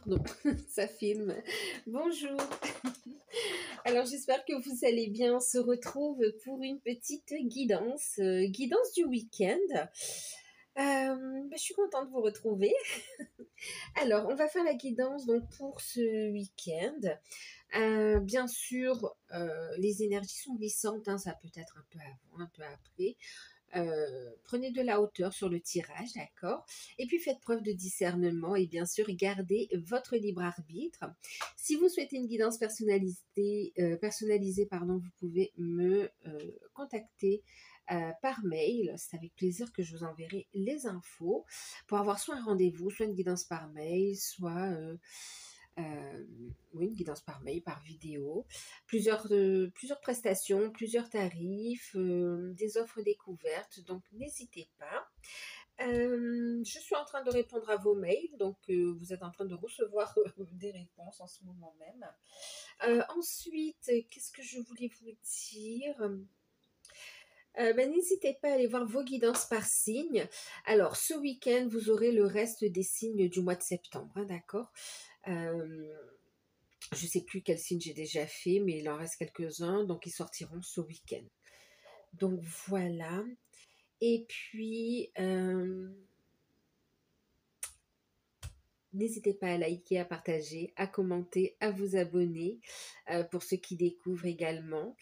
pardon, ça filme. Bonjour. Alors j'espère que vous allez bien. On se retrouve pour une petite guidance, guidance du week-end. Je suis contente de vous retrouver. Alors, on va faire la guidance donc pour ce week-end. Bien sûr, les énergies sont glissantes, hein, ça peut être un peu avant, un peu après. Prenez de la hauteur sur le tirage, d'accord? Et puis faites preuve de discernement et bien sûr gardez votre libre arbitre. Si vous souhaitez une guidance personnalisée, pardon, vous pouvez me contacter par mail. C'est avec plaisir que je vous enverrai les infos pour avoir soit un rendez-vous, soit une guidance par mail, soit oui, une guidance par mail, par vidéo, plusieurs prestations, plusieurs tarifs, des offres découvertes, donc n'hésitez pas. Je suis en train de répondre à vos mails, donc vous êtes en train de recevoir des réponses en ce moment même. Ensuite, qu'est-ce que je voulais vous dire? N'hésitez pas à aller voir vos guidances par signe. Alors, ce week-end, vous aurez le reste des signes du mois de septembre, hein, d'accord? Je ne sais plus quel signe j'ai déjà fait, mais il en reste quelques-uns, donc ils sortiront ce week-end. Donc voilà. Et puis, n'hésitez pas à liker, à partager, à commenter, à vous abonner pour ceux qui découvrent également.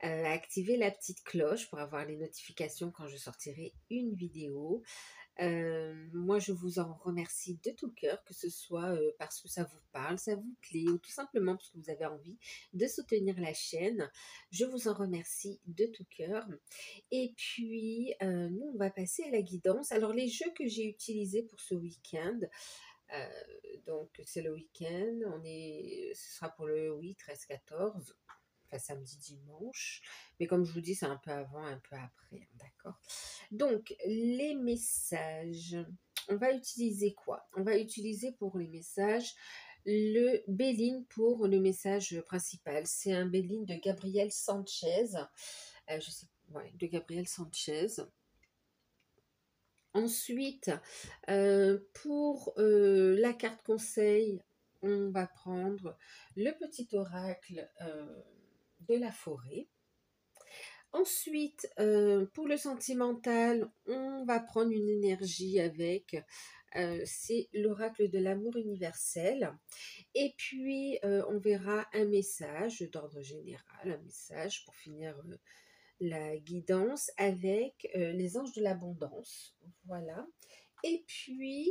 Activer la petite cloche pour avoir les notifications quand je sortirai une vidéo. Moi, je vous en remercie de tout cœur, que ce soit parce que ça vous parle, ça vous plaît, ou tout simplement parce que vous avez envie de soutenir la chaîne. Je vous en remercie de tout cœur. Et puis, nous, on va passer à la guidance. Alors, les jeux que j'ai utilisés pour ce week-end, donc c'est le week-end, ce sera pour le 13-14. Enfin, samedi, dimanche. Mais comme je vous dis, c'est un peu avant, un peu après. Hein, d'accord? Donc, les messages. On va utiliser quoi? On va utiliser pour les messages le Béline pour le message principal. C'est un Béline de Gabriel Sanchez. De Gabriel Sanchez. Ensuite, pour la carte conseil, on va prendre le petit oracle de la forêt. Ensuite, pour le sentimental, on va prendre une énergie avec, c'est l'oracle de l'amour universel. Et puis, on verra un message d'ordre général, un message pour finir la guidance avec les anges de l'abondance. Voilà. Et puis,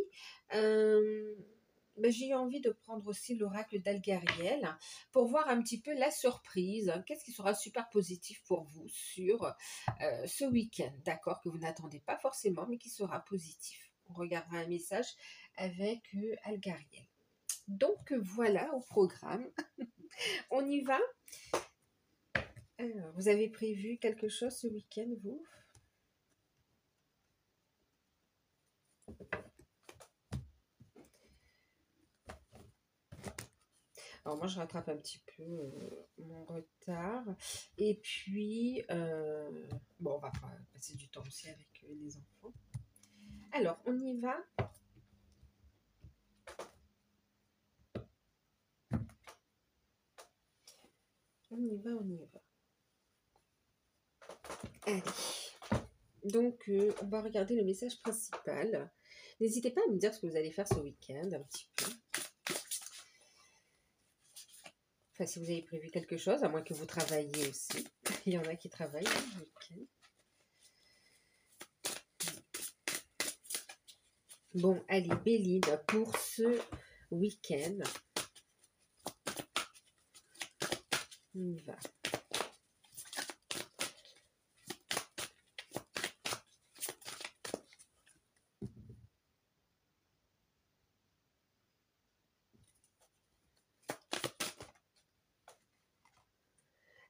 j'ai eu envie de prendre aussi l'oracle d'Algariel pour voir un petit peu la surprise. Qu'est-ce qui sera super positif pour vous sur ce week-end, d'accord, que vous n'attendez pas forcément, mais qui sera positif. On regardera un message avec Algariel. Donc voilà au programme. On y va. Alors, vous avez prévu quelque chose ce week-end, vous? Alors moi, je rattrape un petit peu mon retard. Et puis, on va passer du temps aussi avec les enfants. Alors, on y va. On y va, on y va. Allez. Donc, on va regarder le message principal. N'hésitez pas à me dire ce que vous allez faire ce week-end, un petit peu. Enfin, si vous avez prévu quelque chose, à moins que vous travailliez aussi. Il y en a qui travaillent le week-end. Bon, allez, Béline, pour ce week-end, on y va.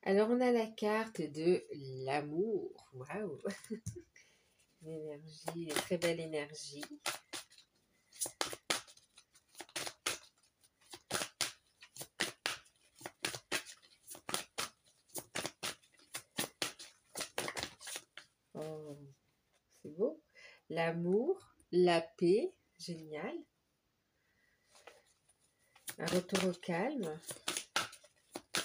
Alors, on a la carte de l'amour. Waouh! Une énergie, une très belle énergie. Oh, c'est beau. L'amour, la paix, génial. un retour au calme,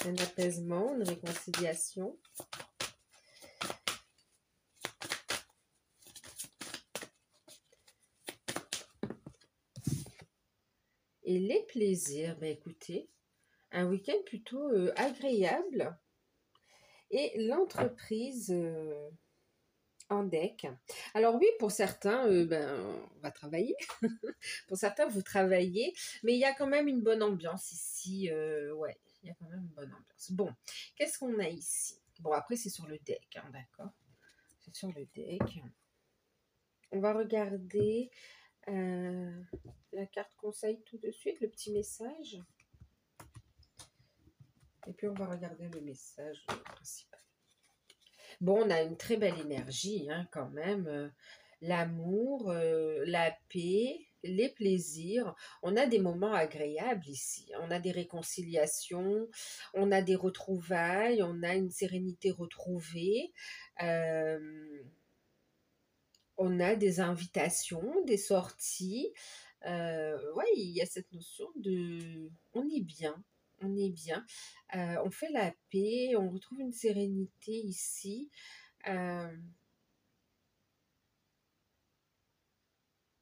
un apaisement, une réconciliation. Et les plaisirs, ben écoutez, un week-end plutôt agréable. Et l'entreprise en deck. Alors oui, pour certains, ben, on va travailler. Pour certains, vous travaillez, mais il y a quand même une bonne ambiance ici. Ouais, il y a quand même une bonne ambiance. Bon, qu'est-ce qu'on a ici? Bon, après, c'est sur le deck, hein, d'accord? C'est sur le deck. On va regarder la carte conseil tout de suite, le petit message. Et puis, on va regarder le message principal. Bon, on a une très belle énergie, hein, quand même. L'amour, la paix, les plaisirs. On a des moments agréables ici. On a des réconciliations, on a des retrouvailles, on a une sérénité retrouvée. On a des invitations, des sorties. Ouais, il y a cette notion de on est bien, on est bien. On fait la paix, on retrouve une sérénité ici. Euh,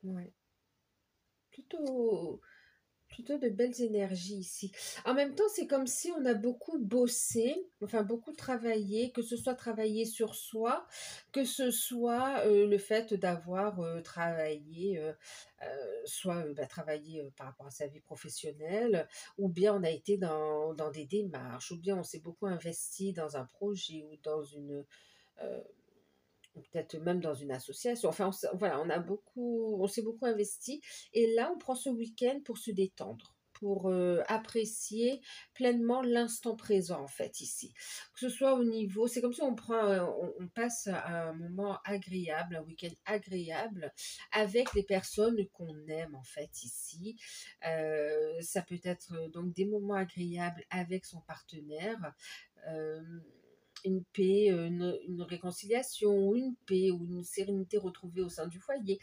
ouais, plutôt, plutôt de belles énergies ici. En même temps, c'est comme si on a beaucoup bossé, enfin beaucoup travaillé, que ce soit travailler sur soi, que ce soit le fait d'avoir travaillé, soit bah, travaillé par rapport à sa vie professionnelle, ou bien on a été dans des démarches, ou bien on s'est beaucoup investi dans un projet ou dans une... euh, ou peut-être même dans une association. Enfin, voilà, on s'est beaucoup investi. Et là, on prend ce week-end pour se détendre, pour apprécier pleinement l'instant présent, en fait, ici. Que ce soit au niveau, c'est comme si on prend, on passe un moment agréable, un week-end agréable avec les personnes qu'on aime, en fait, ici. Ça peut être donc des moments agréables avec son partenaire. Euh, une paix, une réconciliation, une paix ou une sérénité retrouvée au sein du foyer.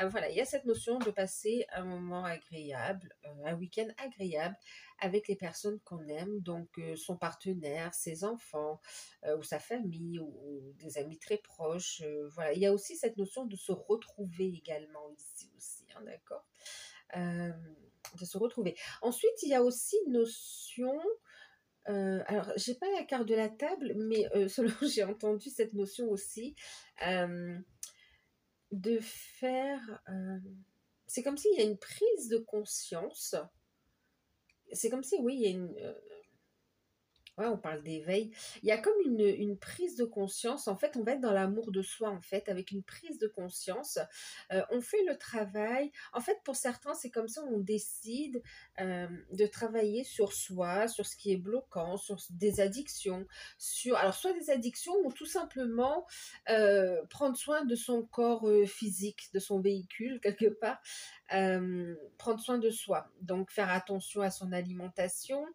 Voilà, il y a cette notion de passer un moment agréable, un week-end agréable avec les personnes qu'on aime, donc son partenaire, ses enfants, ou sa famille, ou des amis très proches. Voilà, il y a aussi cette notion de se retrouver également ici aussi, hein, d'accord? Euh, de se retrouver. Ensuite, il y a aussi une notion alors, j'ai pas la carte de la table, mais selon j'ai entendu cette notion aussi euh, de faire. C'est comme s'il y a une prise de conscience. C'est comme si, oui, il y a une, ouais, on parle d'éveil. Il y a comme une prise de conscience. En fait, on va être dans l'amour de soi, en fait, avec une prise de conscience. On fait le travail. En fait, pour certains, c'est comme ça, on décide de travailler sur soi, sur ce qui est bloquant, sur des addictions, sur, alors, soit des addictions ou tout simplement prendre soin de son corps physique, de son véhicule, quelque part. Prendre soin de soi. Donc, faire attention à son alimentation,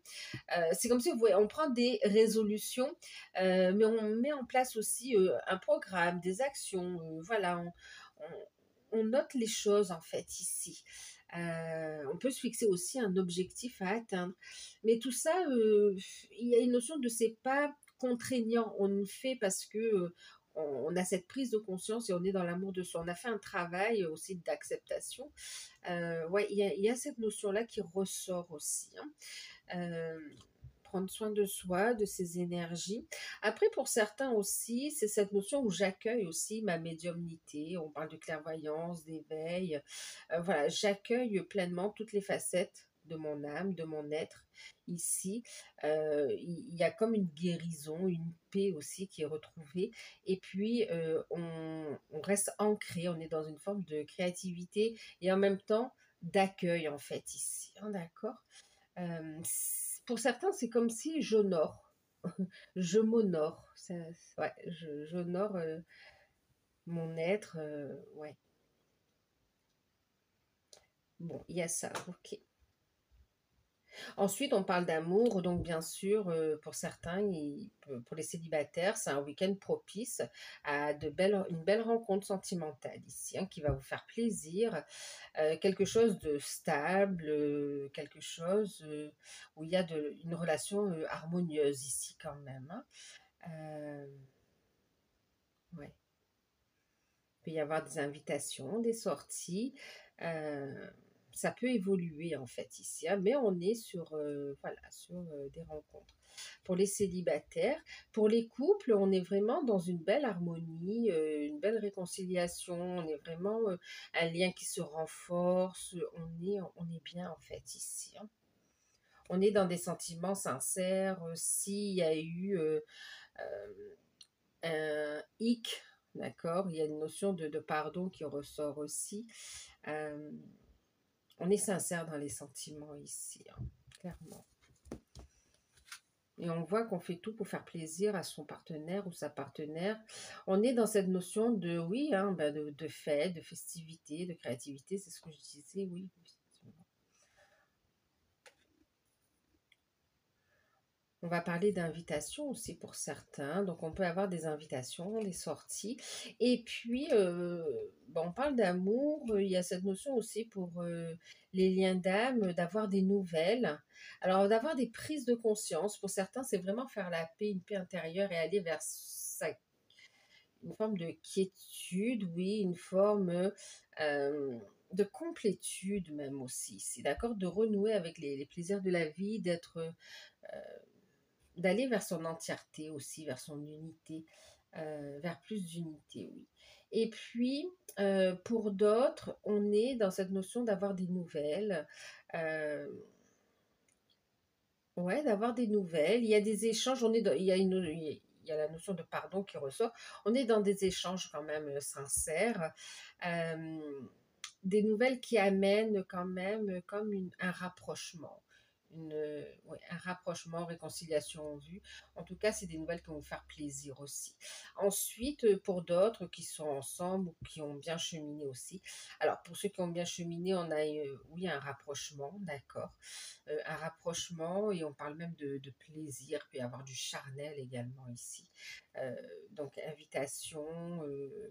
c'est comme si on prend des résolutions, mais on met en place aussi un programme, des actions. Voilà, on note les choses en fait ici. On peut se fixer aussi un objectif à atteindre. Mais tout ça, il y a une notion de c'est pas contraignant. On le fait parce que on a cette prise de conscience et on est dans l'amour de soi. On a fait un travail aussi d'acceptation. Ouais, il y a cette notion-là qui ressort aussi, hein. Euh, Prendre soin de soi, de ses énergies. Après, pour certains aussi, c'est cette notion où j'accueille aussi ma médiumnité. On parle de clairvoyance, d'éveil. Voilà, j'accueille pleinement toutes les facettes de mon âme, de mon être ici. Il y a comme une guérison, une paix aussi qui est retrouvée. Et puis, on reste ancré, on est dans une forme de créativité et en même temps d'accueil en fait ici. Hein, d'accord? Pour certains, c'est comme si j'honore, je m'honore. Ouais, j'honore mon être. Ouais. Bon, il y a ça, ok. Ensuite, on parle d'amour, donc bien sûr, pour certains, pour les célibataires, c'est un week-end propice à une belle rencontre sentimentale ici, hein, qui va vous faire plaisir, quelque chose de stable, quelque chose où il y a une relation harmonieuse ici quand même, hein. Euh, ouais. Il peut y avoir des invitations, des sorties. euh, Ça peut évoluer en fait ici, hein, mais on est sur, voilà, sur des rencontres. Pour les célibataires, pour les couples, on est vraiment dans une belle harmonie, une belle réconciliation. On est vraiment un lien qui se renforce. On est bien en fait ici, hein. On est dans des sentiments sincères. S'il y a eu un hic, d'accord, il y a une notion de pardon qui ressort aussi. Euh, on est sincère dans les sentiments ici, hein, clairement. Et on voit qu'on fait tout pour faire plaisir à son partenaire ou sa partenaire. On est dans cette notion de, oui, hein, ben de fête, de festivité, de créativité, c'est ce que je disais, oui. On va parler d'invitations aussi pour certains. Donc, on peut avoir des invitations, des sorties. Et puis, bon, on parle d'amour. Il y a cette notion aussi pour les liens d'âme, d'avoir des nouvelles. Alors, d'avoir des prises de conscience. Pour certains, c'est vraiment faire la paix, une paix intérieure et aller vers une forme de quiétude, oui, une forme de complétude même aussi. C'est d'accord de renouer avec les plaisirs de la vie, d'aller vers son entièreté aussi, vers son unité, vers plus d'unité, oui. Et puis, pour d'autres, on est dans cette notion d'avoir des nouvelles. euh, ouais, d'avoir des nouvelles. Il y a des échanges, il y a la notion de pardon qui ressort. On est dans des échanges quand même sincères. euh, des nouvelles qui amènent quand même comme un rapprochement. Ouais, un rapprochement, réconciliation en vue. En tout cas, c'est des nouvelles qui vont vous faire plaisir aussi. Ensuite, pour d'autres qui sont ensemble ou qui ont bien cheminé aussi. Alors, pour ceux qui ont bien cheminé, on a, oui, un rapprochement, d'accord. Un rapprochement et on parle même de plaisir, il peut y avoir du charnel également ici. Euh, donc, invitation,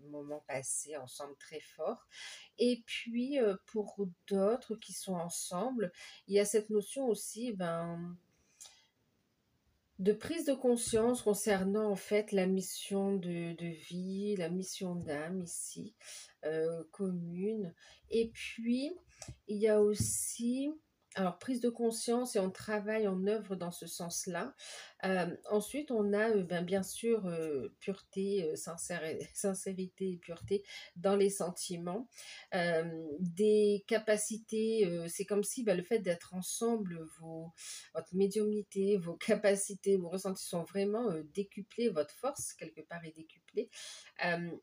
moment passé ensemble très fort. Et puis, pour d'autres qui sont ensemble, il y a cette notion aussi de prise de conscience concernant en fait la mission de vie, la mission d'âme ici, commune. Et puis, il y a aussi, alors prise de conscience et on travaille, on œuvre dans ce sens-là. Ensuite, on a bien sûr pureté, sincérité et pureté dans les sentiments. Des capacités, c'est comme si le fait d'être ensemble, votre médiumnité, vos capacités, vos ressentis sont vraiment décuplés, votre force quelque part est décuplée.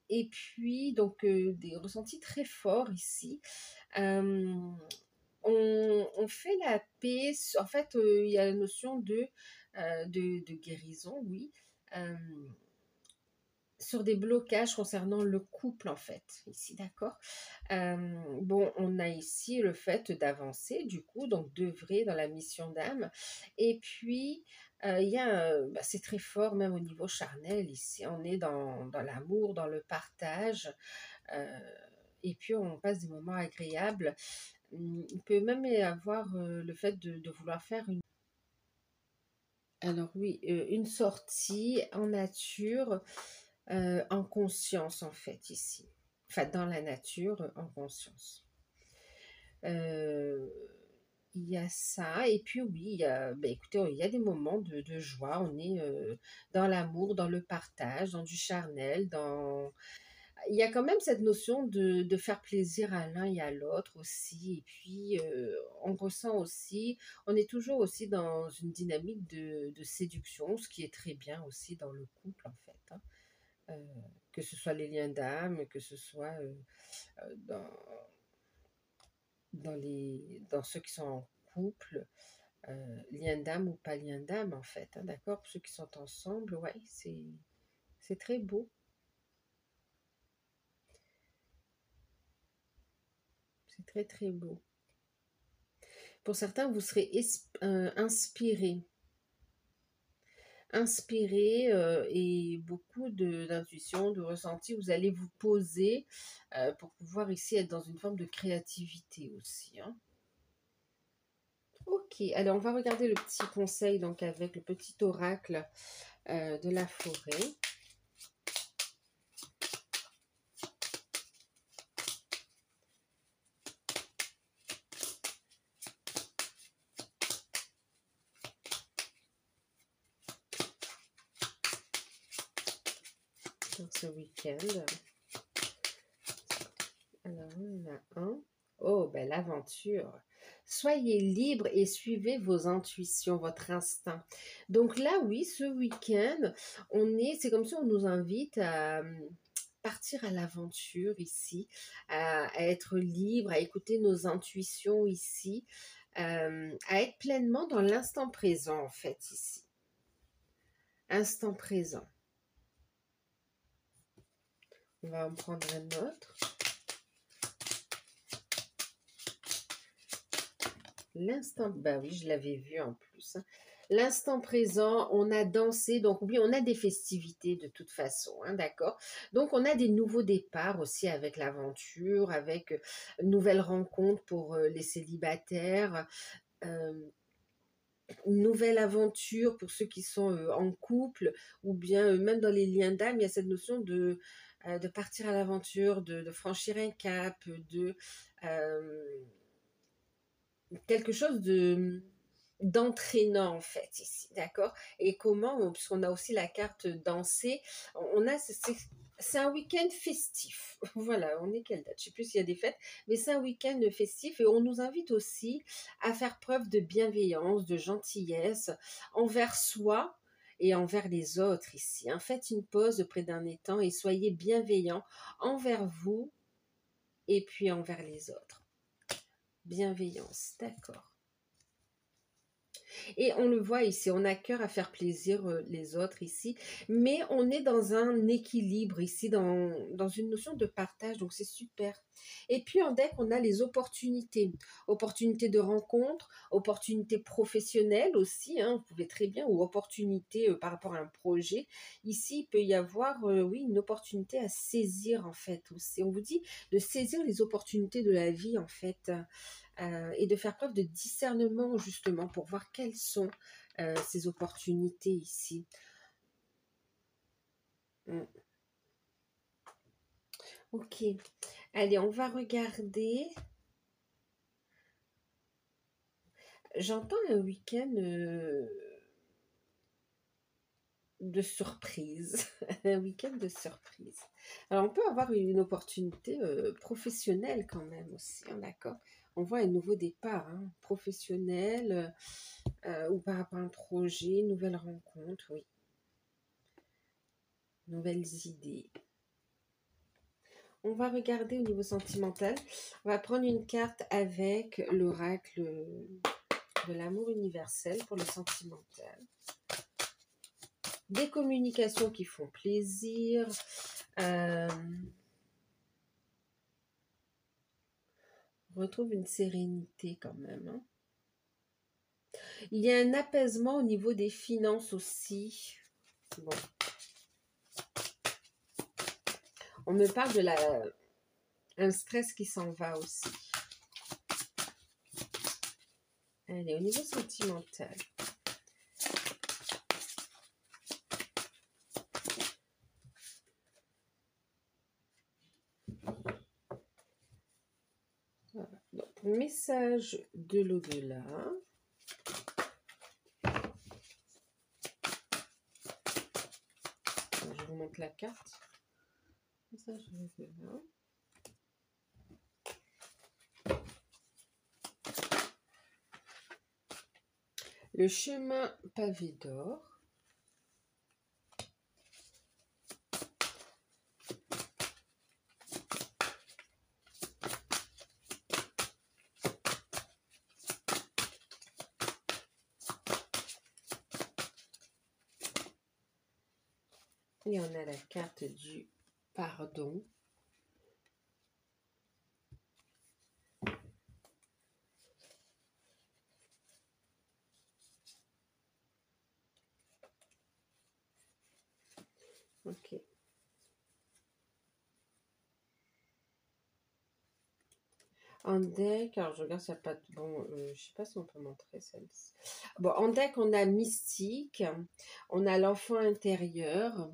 Et puis, donc, des ressentis très forts ici. Euh, on fait la paix, en fait, il y a la notion de guérison, oui. Euh, sur des blocages concernant le couple en fait, ici, d'accord. Bon, on a ici le fait d'avancer, du coup, donc d'œuvrer dans la mission d'âme. Et puis, il y a, c'est très fort même au niveau charnel, ici, on est dans l'amour, dans le partage, euh, et puis on passe des moments agréables. Il peut même y avoir le fait de vouloir faire une... Alors oui, une sortie en nature, en conscience en fait ici. Enfin, dans la nature, en conscience. Euh, il y a ça, et puis oui, écoutez, il y a des moments de joie, on est dans l'amour, dans le partage, dans du charnel, il y a quand même cette notion de faire plaisir à l'un et à l'autre aussi, et puis on ressent aussi, on est toujours aussi dans une dynamique de séduction, ce qui est très bien aussi dans le couple en fait, hein. Euh, que ce soit les liens d'âme, que ce soit dans, dans ceux qui sont en couple, lien d'âme ou pas lien d'âme en fait, hein, d'accord? Pour ceux qui sont ensemble, ouais, c'est très beau, c'est très très beau. Pour certains, vous serez inspiré. Inspiré et beaucoup d'intuition, de ressenti. Vous allez vous poser pour pouvoir ici être dans une forme de créativité aussi. Hein. Ok, alors on va regarder le petit conseil donc avec le petit oracle de la forêt. Pour ce week-end. Alors, on en a un. Oh, ben l'aventure. Soyez libre et suivez vos intuitions, votre instinct. Donc là, oui, ce week-end, c'est comme si on nous invite à partir à l'aventure ici, à être libre, à écouter nos intuitions ici, à être pleinement dans l'instant présent, en fait, ici. Instant présent. On va en prendre un autre. L'instant, bah oui, je l'avais vu en plus. Hein. L'instant présent, on a dansé, donc oui, on a des festivités de toute façon, hein, d'accord. Donc on a des nouveaux départs aussi avec l'aventure, avec une nouvelle rencontre pour les célibataires, une nouvelle aventure pour ceux qui sont en couple, ou bien même dans les liens d'âme, il y a cette notion de partir à l'aventure, de franchir un cap, de quelque chose d'entraînant en fait ici, d'accord. Et comment, puisqu'on a aussi la carte danser, on a c'est un week-end festif. Voilà, on est quelle date? Je sais plus s'il y a des fêtes, mais c'est un week-end festif et on nous invite aussi à faire preuve de bienveillance, de gentillesse envers soi et envers les autres ici. Hein. Faites une pause près d'un étang et soyez bienveillants envers vous et puis envers les autres. Bienveillance, d'accord. Et on le voit ici, on a cœur à faire plaisir les autres ici, mais on est dans un équilibre ici, dans une notion de partage, donc c'est super. Et puis en deck, on a les opportunités, opportunités de rencontre, opportunités professionnelles aussi, hein, vous pouvez très bien, ou opportunités par rapport à un projet. Ici, il peut y avoir, oui, une opportunité à saisir en fait aussi. On vous dit de saisir les opportunités de la vie en fait. Et de faire preuve de discernement justement pour voir quelles sont ces opportunités ici. Ok, allez, on va regarder. J'entends un week-end de surprise, un week-end de surprise. Alors, on peut avoir une opportunité professionnelle quand même aussi, hein, d'accord. On voit un nouveau départ hein, professionnel ou par rapport à un projet, nouvelle rencontre, oui. Nouvelles idées. On va regarder au niveau sentimental. On va prendre une carte avec l'oracle de l'amour universel pour le sentimental. Des communications qui font plaisir. On retrouve une sérénité quand même. Hein. Il y a un apaisement au niveau des finances aussi. Bon. On me parle de un stress qui s'en va aussi. Allez, au niveau sentimental. Voilà. Donc, message de l'au-delà. Je vous montre la carte. Message de l'au-delà. Le chemin pavé d'or. Et on a la carte du pardon. Ok. En deck, alors je regarde s'il n'y a pas de... Bon, je sais pas si on peut montrer celle-ci. Bon, en deck, on a Mystique, on a l'enfant intérieur,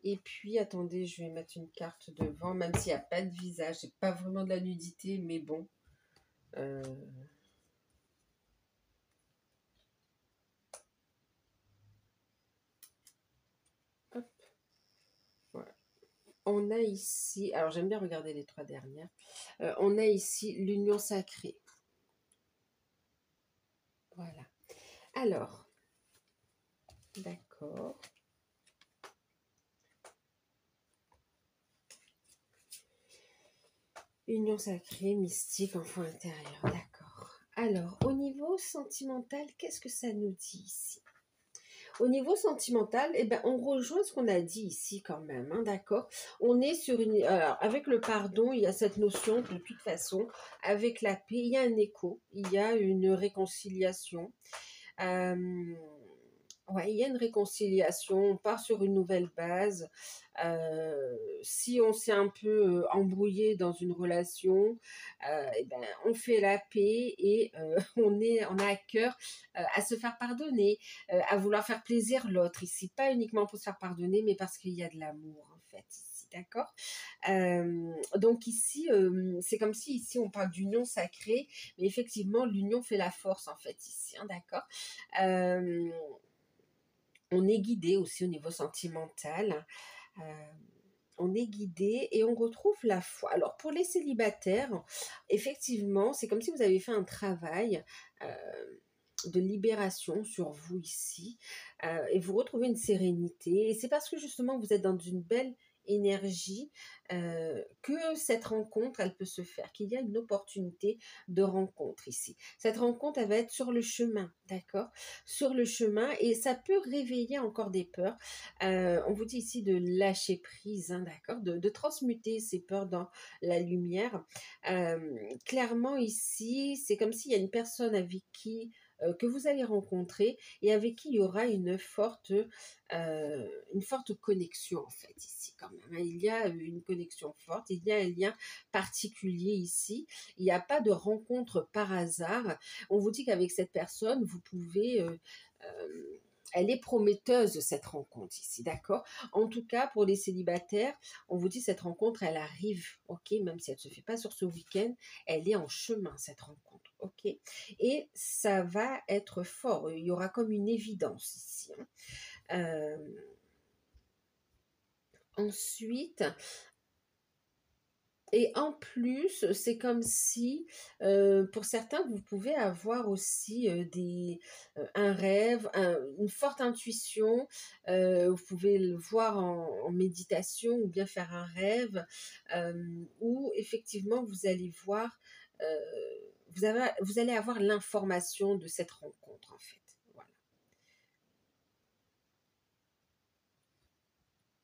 et puis, attendez, je vais mettre une carte devant, même s'il n'y a pas de visage, c'est pas vraiment de la nudité, mais bon. Euh, hop, voilà. On a ici, alors j'aime bien regarder les trois dernières, on a ici l'union sacrée. Voilà. Alors, d'accord. Union sacrée, mystique, enfant intérieur, d'accord. Alors, au niveau sentimental, qu'est-ce que ça nous dit ici? Au niveau sentimental, eh ben, on rejoint ce qu'on a dit ici quand même, hein, d'accord? On est sur une... Alors, avec le pardon, il y a cette notion, de toute façon, avec la paix, il y a un écho, il y a une réconciliation. Ouais, il y a une réconciliation, on part sur une nouvelle base. Si on s'est un peu embrouillé dans une relation, eh ben, on fait la paix et on a à cœur à se faire pardonner, à vouloir faire plaisir l'autre ici. Pas uniquement pour se faire pardonner, mais parce qu'il y a de l'amour en fait ici, d'accord. Donc ici, c'est comme si ici on parle d'union sacrée, mais effectivement l'union fait la force en fait ici, hein, d'accord. Euh, on est guidé aussi au niveau sentimental. Euh, on est guidé et on retrouve la foi. Alors pour les célibataires, effectivement, c'est comme si vous avez fait un travail de libération sur vous ici et vous retrouvez une sérénité. Et c'est parce que justement vous êtes dans une belle énergie que cette rencontre elle peut se faire, qu'il y a une opportunité de rencontre ici. Cette rencontre elle va être sur le chemin, d'accord, sur le chemin, et ça peut réveiller encore des peurs. On vous dit ici de lâcher prise, hein, d'accord, de transmuter ces peurs dans la lumière. Clairement ici c'est comme s'il y a une personne avec qui que vous allez rencontrer et avec qui il y aura une forte connexion en fait ici quand même. Il y a une connexion forte, il y a un lien particulier ici. Il n'y a pas de rencontre par hasard. On vous dit qu'avec cette personne, vous pouvez... elle est prometteuse cette rencontre ici, d'accord. En tout cas, pour les célibataires, on vous dit cette rencontre, elle arrive, ok, même si elle ne se fait pas sur ce week-end, elle est en chemin cette rencontre, ok. Et ça va être fort. Il y aura comme une évidence ici, hein. Ensuite, et en plus, c'est comme si, pour certains, vous pouvez avoir aussi un rêve, une forte intuition. Vous pouvez le voir en méditation ou bien faire un rêve où effectivement vous allez voir, euh, vous allez avoir l'information de cette rencontre en fait. Voilà.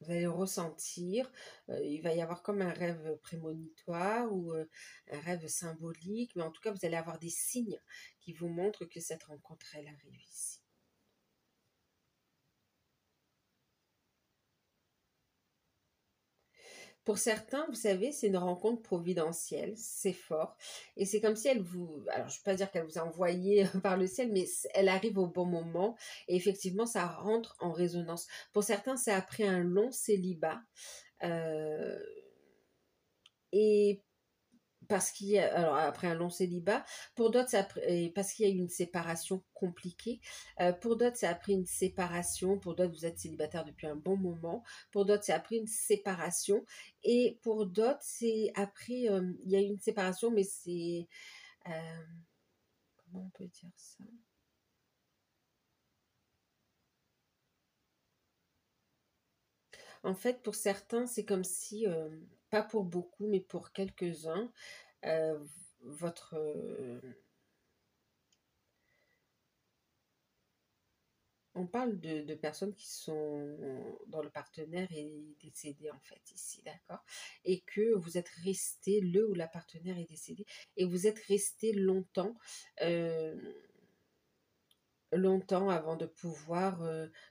Vous allez le ressentir, il va y avoir comme un rêve prémonitoire ou un rêve symbolique, mais en tout cas, vous allez avoir des signes qui vous montrent que cette rencontre, elle arrive ici. Pour certains, vous savez, c'est une rencontre providentielle, c'est fort. Et c'est comme si elle vous... Alors, je ne vais pas dire qu'elle vous a envoyé par le ciel, mais elle arrive au bon moment. Et effectivement, ça rentre en résonance. Pour certains, c'est après un long célibat. Euh, et parce qu'il y a, alors après un long célibat, pour d'autres, parce qu'il y a eu une séparation compliquée, pour d'autres, c'est après une séparation, pour d'autres, vous êtes célibataire depuis un bon moment, pour d'autres, c'est après une séparation, et pour d'autres, c'est après, il y a eu une séparation, mais c'est, euh, comment on peut dire ça? En fait, pour certains, c'est comme si, pas pour beaucoup, mais pour quelques-uns, euh, votre on parle de personnes qui sont dont le partenaire est décédé en fait ici, d'accord? Et que vous êtes resté, le ou la partenaire est décédé, et vous êtes resté longtemps, euh, longtemps avant de pouvoir,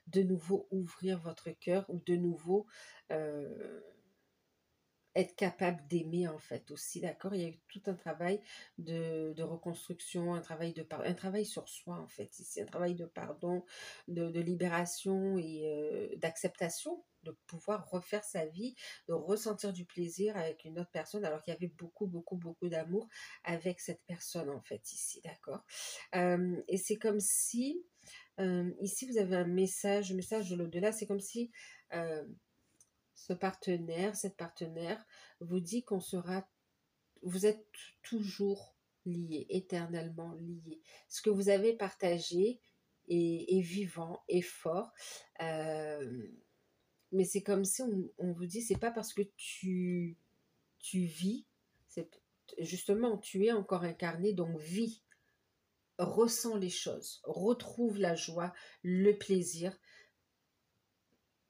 de nouveau ouvrir votre cœur ou de nouveau, heu être capable d'aimer en fait aussi, d'accord? Il y a eu tout un travail de reconstruction, un travail sur soi en fait ici, un travail de pardon, de libération et d'acceptation, de pouvoir refaire sa vie, de ressentir du plaisir avec une autre personne alors qu'il y avait beaucoup, beaucoup, beaucoup d'amour avec cette personne en fait ici, d'accord? Et c'est comme si, ici vous avez un message de l'au-delà, c'est comme si, hem ce partenaire, cette partenaire vous dit qu'on sera vous êtes toujours liés, éternellement liés. Ce que vous avez partagé est vivant, est fort, hem, mais c'est comme si on vous dit: «C'est pas parce que tu vis, c'est justement, tu es encore incarné, donc vis, ressens les choses, retrouve la joie, le plaisir».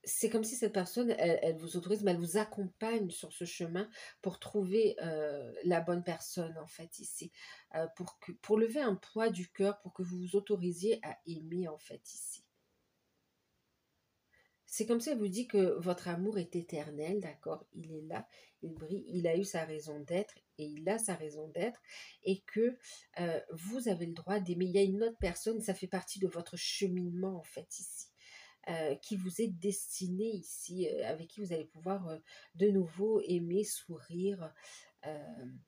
C'est comme si cette personne, elle vous autorise, mais elle vous accompagne sur ce chemin pour trouver, la bonne personne, en fait, ici. Pour lever un poids du cœur, pour que vous vous autorisiez à aimer, en fait, ici. C'est comme si elle vous dit que votre amour est éternel, d'accord? Il est là, il brille, il a eu sa raison d'être et il a sa raison d'être et que, vous avez le droit d'aimer. Il y a une autre personne, ça fait partie de votre cheminement, en fait, ici. Qui vous est destiné ici, avec qui vous allez pouvoir, de nouveau aimer, sourire, hem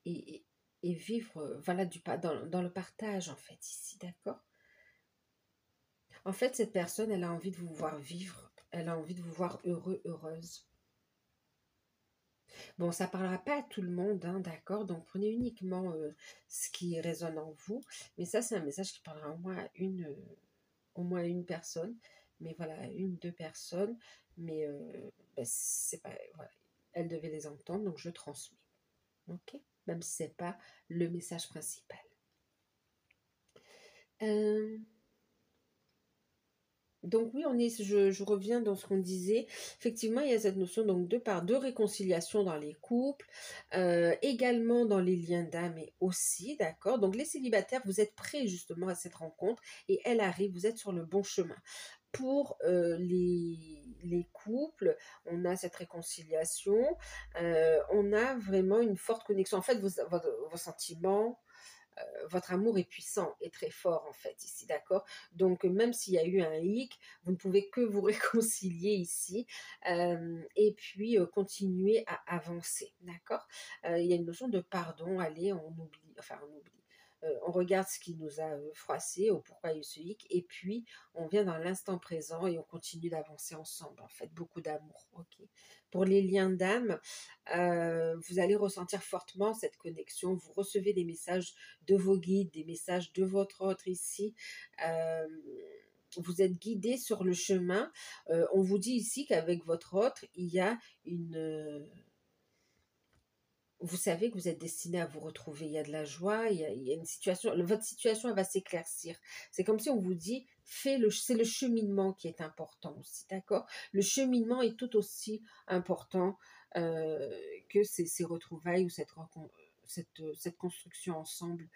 et et et vivre, voilà, du pa dans le partage, en fait, ici, d'accord? En fait, cette personne, elle a envie de vous voir vivre, elle a envie de vous voir heureux, heureuse. Bon, ça parlera pas à tout le monde, hein, d'accord? Donc prenez uniquement, ce qui résonne en vous, mais ça, c'est un message qui parlera au moins une personne, mais voilà, une 2 personnes, mais bah, c'est pas voilà, elles devaient les entendre, donc je transmets, OK? Même si c'est pas le message principal. Hem Donc oui, on est je reviens dans ce qu'on disait. Effectivement, il y a cette notion donc de réconciliation dans les couples, également dans les liens d'âme et aussi, d'accord? Donc les célibataires, vous êtes prêts justement à cette rencontre et elle arrive, vous êtes sur le bon chemin. Pour, les couples, on a cette réconciliation, on a vraiment une forte connexion. En fait, vos sentiments, votre amour est puissant et très fort en fait ici, d'accord? Donc même s'il y a eu un hic, vous ne pouvez que vous réconcilier ici, et puis, continuer à avancer, d'accord? Il y a une notion de pardon, allez, on oublie, on regarde ce qui nous a, froissé ou pourquoi il y a eu ce hic et puis on vient dans l'instant présent et on continue d'avancer ensemble en fait, beaucoup d'amour, OK? Pour les liens d'âme, vous allez ressentir fortement cette connexion, vous recevez des messages de vos guides, des messages de votre autre ici. Hem, vous êtes guidés sur le chemin. On vous dit ici qu'avec votre autre, il y a vous savez que vous êtes destinés à vous retrouver. Il y a de la joie, il y a une situation votre situation, elle va s'éclaircir. C'est comme si on vous dit: «Fais le c'est le cheminement qui est important aussi», d'accord? Le cheminement est tout aussi important, heu, que ces retrouvailles ou cette construction ensemble.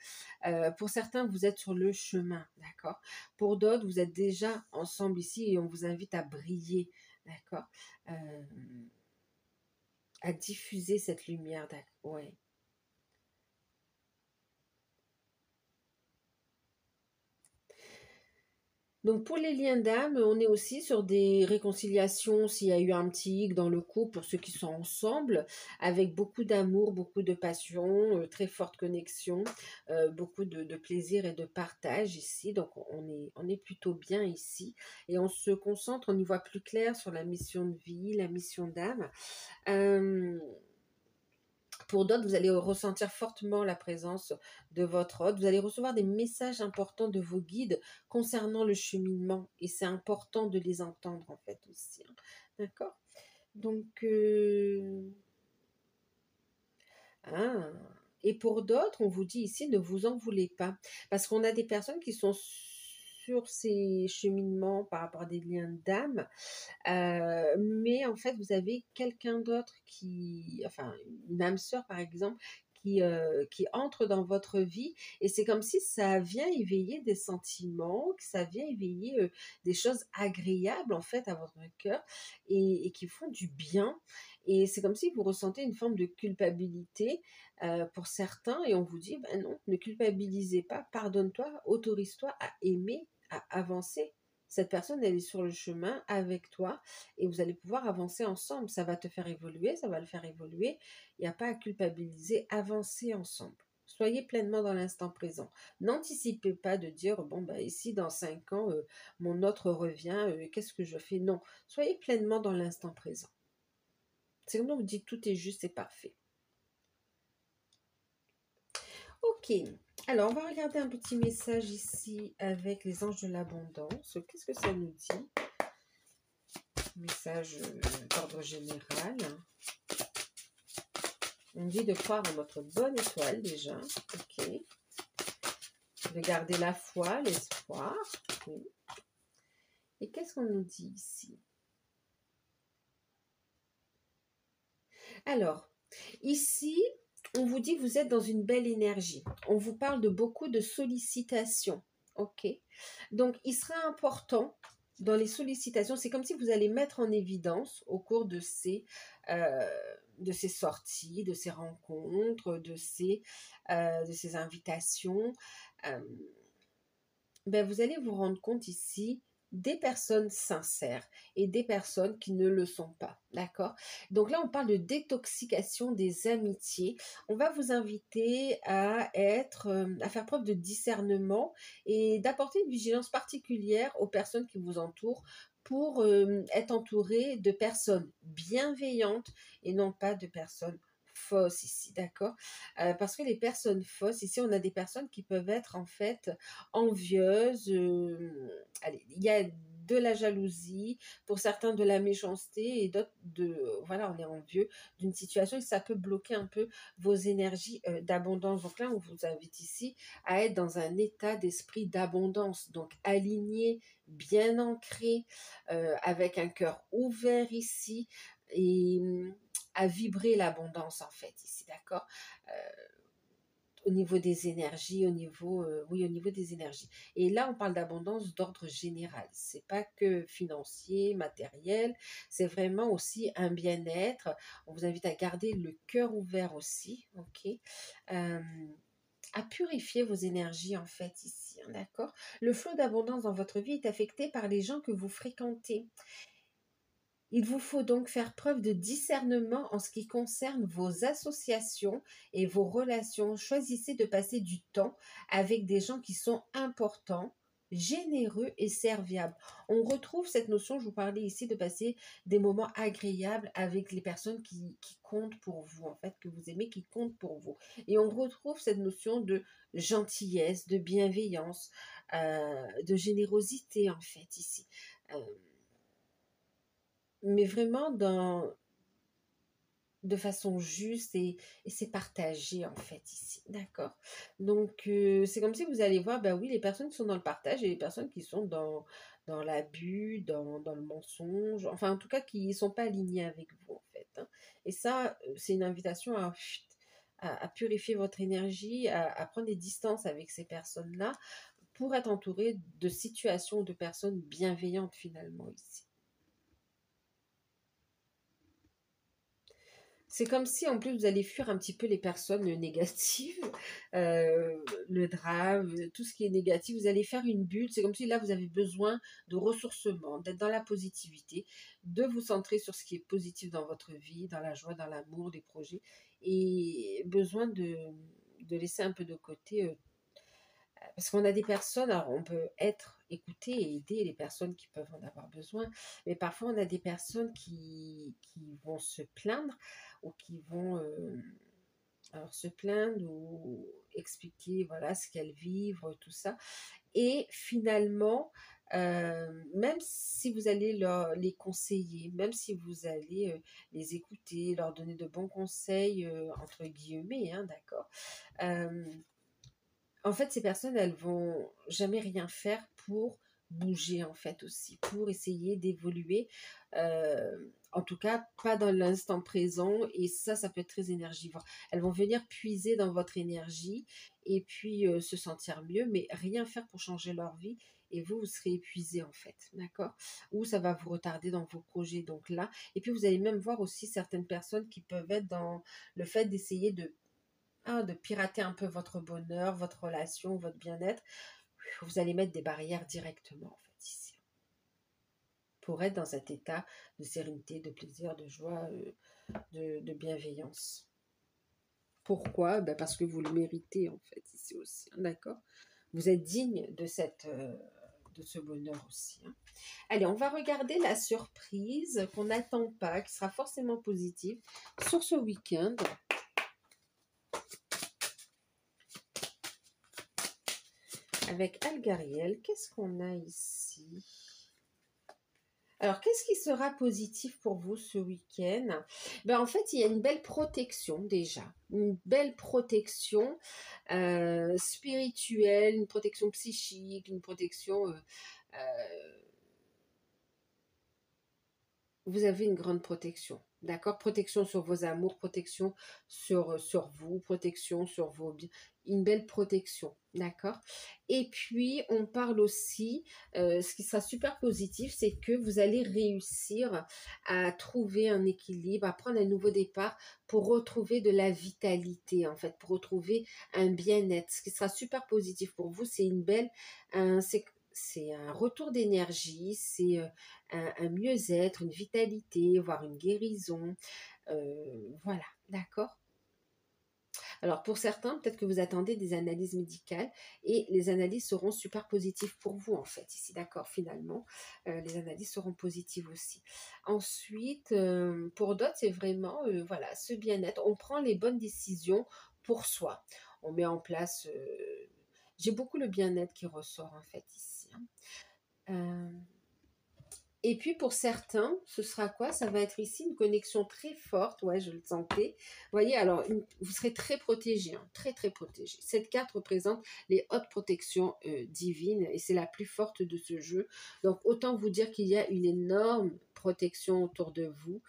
Pour certains, vous êtes sur le chemin, d'accord? Pour d'autres, vous êtes déjà ensemble ici et on vous invite à briller, d'accord? Hem, à diffuser cette lumière, ouais. Donc pour les liens d'âme, on est aussi sur des réconciliations s'il y a eu un petit hic dans le couple, pour ceux qui sont ensemble, avec beaucoup d'amour, beaucoup de passion, très forte connexion, beaucoup de plaisir et de partage ici. Donc on est plutôt bien ici et on se concentre, on y voit plus clair sur la mission de vie, la mission d'âme. Hem Pour d'autres, vous allez ressentir fortement la présence de votre hôte. Vous allez recevoir des messages importants de vos guides concernant le cheminement et c'est important de les entendre en fait aussi, hein. D'accord? Donc, ah et pour d'autres, on vous dit ici: «Ne vous en voulez pas». Parce qu'on a des personnes qui sont sur ces cheminements par rapport à des liens d'âme. Mais en fait, vous avez quelqu'un d'autre qui enfin, une âme sœur, par exemple, qui entre dans votre vie et c'est comme si ça vient éveiller des sentiments, que ça vient éveiller des choses agréables en fait à votre cœur et qui font du bien. Et c'est comme si vous ressentez une forme de culpabilité pour certains et on vous dit, ben non, ne culpabilisez pas, pardonne-toi, autorise-toi à aimer, à avancer. Cette personne, elle est sur le chemin avec toi et vous allez pouvoir avancer ensemble. Ça va te faire évoluer, ça va le faire évoluer. Il n'y a pas à culpabiliser, avancez ensemble. Soyez pleinement dans l'instant présent. N'anticipez pas de dire, bon, ben, ici, dans 5 ans, mon autre revient, qu'est-ce que je fais? Non, soyez pleinement dans l'instant présent. C'est comme on vous dit, tout est juste et parfait. Ok, alors on va regarder un petit message ici avec les anges de l'abondance. Qu'est-ce que ça nous dit? Message d'ordre général. On dit de croire en notre bonne étoile déjà. Ok. De garder la foi, l'espoir. Okay. Et qu'est-ce qu'on nous dit ici? Alors, ici, on vous dit que vous êtes dans une belle énergie. On vous parle de beaucoup de sollicitations. Ok. Donc, il sera important dans les sollicitations, c'est comme si vous allez mettre en évidence au cours de ces sorties, de ces rencontres, de ces invitations. Ben vous allez vous rendre compte ici des personnes sincères et des personnes qui ne le sont pas, d'accord? Donc là, on parle de détoxication des amitiés. On va vous inviter à faire preuve de discernement et d'apporter une vigilance particulière aux personnes qui vous entourent pour être entouré de personnes bienveillantes et non pas de personnes fausses ici, d'accord? Parce que les personnes fausses, ici, on a des personnes qui peuvent être en fait envieuses. Allez, il y a de la jalousie, pour certains de la méchanceté et d'autres voilà, on est envieux d'une situation et ça peut bloquer un peu vos énergies d'abondance. Donc là, on vous invite ici à être dans un état d'esprit d'abondance, donc aligné, bien ancré, avec un cœur ouvert ici et à vibrer l'abondance en fait ici, d'accord? Au niveau des énergies, oui, au niveau des énergies. Et là, on parle d'abondance d'ordre général. C'est pas que financier, matériel, c'est vraiment aussi un bien-être. On vous invite à garder le cœur ouvert aussi, ok? À purifier vos énergies en fait ici, hein, d'accord? Le flot d'abondance dans votre vie est affecté par les gens que vous fréquentez. Il vous faut donc faire preuve de discernement en ce qui concerne vos associations et vos relations. Choisissez de passer du temps avec des gens qui sont importants, généreux et serviables. On retrouve cette notion, je vous parlais ici, de passer des moments agréables avec les personnes qui comptent pour vous, en fait, que vous aimez, qui comptent pour vous. Et on retrouve cette notion de gentillesse, de bienveillance, de générosité, en fait, ici. Mais vraiment de façon juste et c'est partagé en fait ici, d'accord? Donc c'est comme si vous allez voir, ben oui, les personnes qui sont dans le partage et les personnes qui sont dans l'abus, dans le mensonge, enfin en tout cas qui ne sont pas alignées avec vous en fait, hein. Et ça, c'est une invitation à purifier votre énergie, à prendre des distances avec ces personnes-là pour être entouré de situations, de personnes bienveillantes finalement ici. C'est comme si en plus vous allez fuir un petit peu les personnes négatives, le drame, tout ce qui est négatif, vous allez faire une bulle. C'est comme si là vous avez besoin de ressourcement, d'être dans la positivité, de vous centrer sur ce qui est positif dans votre vie, dans la joie, dans l'amour, les projets, et besoin de laisser un peu de côté parce qu'on a des personnes, alors on peut être écouté et aider les personnes qui peuvent en avoir besoin, mais parfois on a des personnes qui vont se plaindre ou qui vont alors se plaindre ou expliquer voilà ce qu'elles vivent, tout ça. Et finalement, même si vous allez les conseiller, même si vous allez les écouter, leur donner de bons conseils, entre guillemets, hein, d'accord, en fait, ces personnes, elles vont jamais rien faire pour bouger, en fait, aussi, pour essayer d'évoluer. En tout cas, pas dans l'instant présent, et ça peut être très énergivore. Elles vont venir puiser dans votre énergie et puis se sentir mieux, mais rien faire pour changer leur vie, et vous serez épuisé en fait, d'accord? Ou ça va vous retarder dans vos projets, donc là. Et puis vous allez même voir aussi certaines personnes qui peuvent être dans le fait d'essayer de pirater un peu votre bonheur, votre relation, votre bien-être. Vous allez mettre des barrières directement en fait ici, pour être dans cet état de sérénité, de plaisir, de joie, de bienveillance. Pourquoi? Ben parce que vous le méritez en fait ici aussi, hein, d'accord? Vous êtes digne de de ce bonheur aussi, hein. Allez, on va regarder la surprise qu'on n'attend pas, qui sera forcément positive sur ce week-end. Avec Algariel, qu'est-ce qu'on a ici? Alors, qu'est-ce qui sera positif pour vous ce week-end? Ben, en fait, il y a une belle protection déjà. Une belle protection spirituelle, une protection psychique, une protection... vous avez une grande protection, d'accord? Protection sur vos amours, protection sur vous, protection sur vos biens, une belle protection, d'accord? Et puis, on parle aussi, ce qui sera super positif, c'est que vous allez réussir à trouver un équilibre, à prendre un nouveau départ pour retrouver de la vitalité, en fait, pour retrouver un bien-être. Ce qui sera super positif pour vous, c'est une belle... c'est un retour d'énergie, c'est un mieux-être, une vitalité, voire une guérison. Voilà, d'accord? Alors pour certains, peut-être que vous attendez des analyses médicales, et les analyses seront super positives pour vous en fait, ici, d'accord? Finalement, les analyses seront positives aussi. Ensuite, pour d'autres, c'est vraiment, voilà, ce bien-être. On prend les bonnes décisions pour soi. On met en place... j'ai beaucoup le bien-être qui ressort en fait ici, hein. Et puis pour certains, ce sera quoi? Ça va être ici une connexion très forte, ouais, je le sentais. Vous voyez, alors vous serez très protégé, hein, très très protégé. Cette carte représente les hautes protections divines, et c'est la plus forte de ce jeu. Donc autant vous dire qu'il y a une énorme protection autour de vous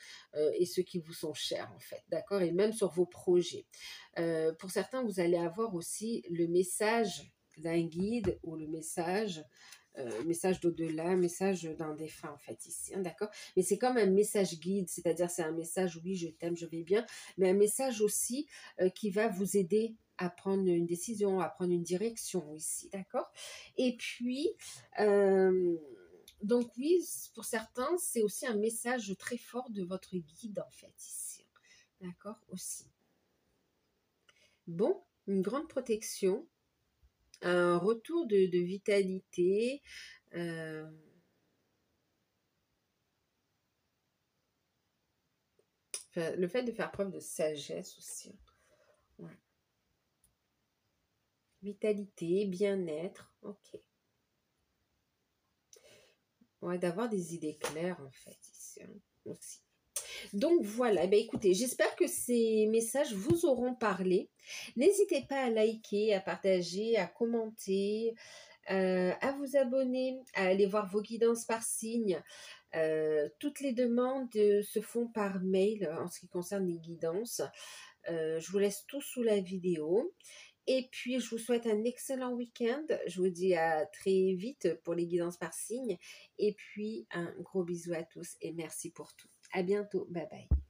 et ceux qui vous sont chers en fait, d'accord? Et même sur vos projets. Pour certains, vous allez avoir aussi le message d'un guide, ou le message d'au-delà, message d'un défunt en fait ici, hein, d'accord? Mais c'est comme un message guide, c'est-à-dire c'est un message, oui, je t'aime, je vais bien, mais un message aussi qui va vous aider à prendre une décision, à prendre une direction ici, d'accord? Et puis, donc oui, pour certains, c'est aussi un message très fort de votre guide en fait ici, d'accord? Aussi. Bon, une grande protection, un retour de vitalité, euh, le fait de faire preuve de sagesse aussi. Ouais. Vitalité, bien-être, ok. Ouais, d'avoir des idées claires en fait ici, hein, aussi. Donc voilà, ben écoutez, j'espère que ces messages vous auront parlé. N'hésitez pas à liker, à partager, à commenter, à vous abonner, à aller voir vos guidances par signe. Toutes les demandes se font par mail en ce qui concerne les guidances. Je vous laisse tout sous la vidéo. Et puis, je vous souhaite un excellent week-end. Je vous dis à très vite pour les guidances par signe. Et puis, un gros bisou à tous et merci pour tout. À bientôt. Bye bye.